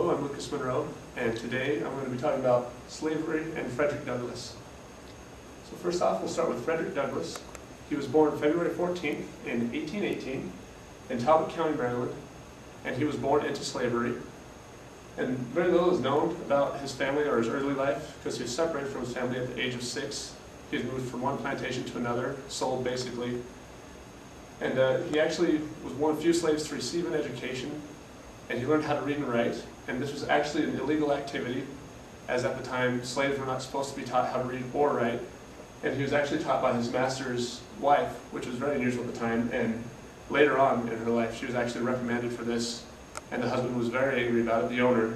Hello, I'm Lucas Monroe, and today I'm going to be talking about slavery and Frederick Douglass. So first off, we'll start with Frederick Douglass. He was born February 14th in 1818 in Talbot County, Maryland, and he was born into slavery. And very little is known about his family or his early life because he was separated from his family at the age of 6. He was moved from one plantation to another, sold basically. And he actually was one of the few slaves to receive an education, and he learned how to read and write. And this was actually an illegal activity, as at the time slaves were not supposed to be taught how to read or write. And he was actually taught by his master's wife, which was very unusual at the time. And later on in her life, she was actually reprimanded for this, and the husband was very angry about it, the owner.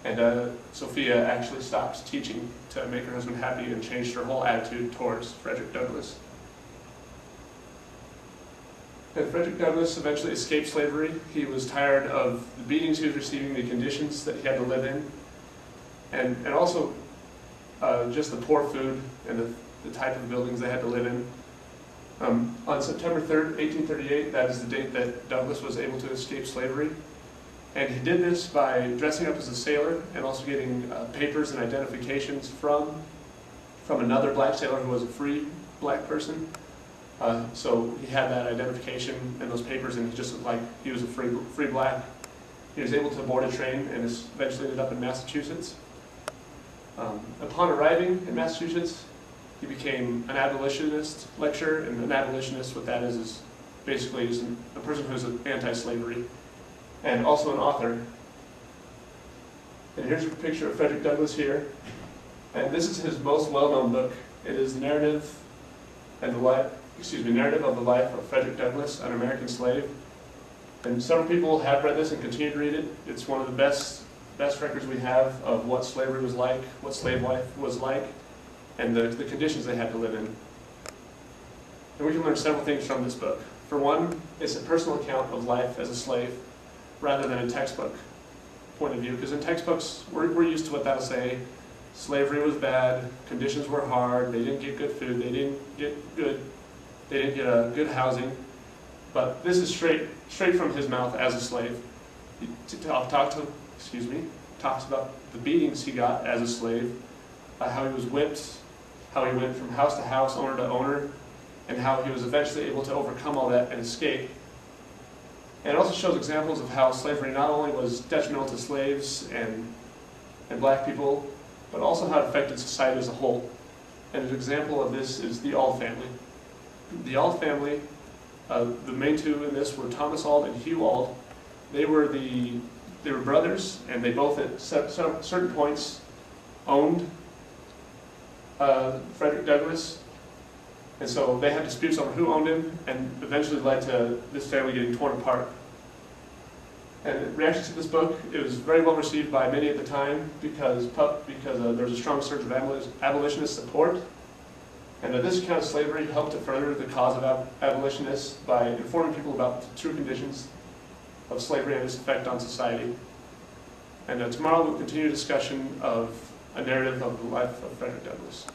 And Sophia actually stopped teaching to make her husband happy and changed her whole attitude towards Frederick Douglass. And Frederick Douglass eventually escaped slavery. He was tired of the beatings he was receiving, the conditions that he had to live in, and also just the poor food and the type of buildings they had to live in. On September 3rd, 1838, that is the date that Douglass was able to escape slavery. And he did this by dressing up as a sailor and also getting papers and identifications from another black sailor who was a free black person. So he had that identification and those papers, and he just looked like he was a free black. He was able to board a train and eventually ended up in Massachusetts. Upon arriving in Massachusetts, he became an abolitionist lecturer, and an abolitionist, what that is basically a person who's anti-slavery, and also an author. And here's a picture of Frederick Douglass here, and this is his most well-known book. It is Narrative of the Life of Frederick Douglass, an American Slave. And several people have read this and continue to read it. It's one of the best records we have of what slavery was like, what slave life was like, and the conditions they had to live in. And we can learn several things from this book. For one, it's a personal account of life as a slave rather than a textbook point of view, because in textbooks we're used to what that'll say. Slavery was bad, conditions were hard, they didn't get good food, they didn't get good housing. But this is straight from his mouth as a slave. He talks about the beatings he got as a slave, how he was whipped, how he went from house to house, owner to owner, and how he was eventually able to overcome all that and escape. And it also shows examples of how slavery not only was detrimental to slaves and black people, but also how it affected society as a whole. And an example of this is the Auld family. The Auld family, the main two in this were Thomas Auld and Hugh Auld. They were brothers, and they both at certain points owned Frederick Douglass. And so they had disputes over who owned him, and eventually led to this family getting torn apart. And in reaction to this book, it was very well received by many at the time because there was a strong surge of abolitionist support. And this account of slavery helped to further the cause of abolitionists by informing people about the true conditions of slavery and its effect on society. And tomorrow we'll continue a discussion of a narrative of the life of Frederick Douglass.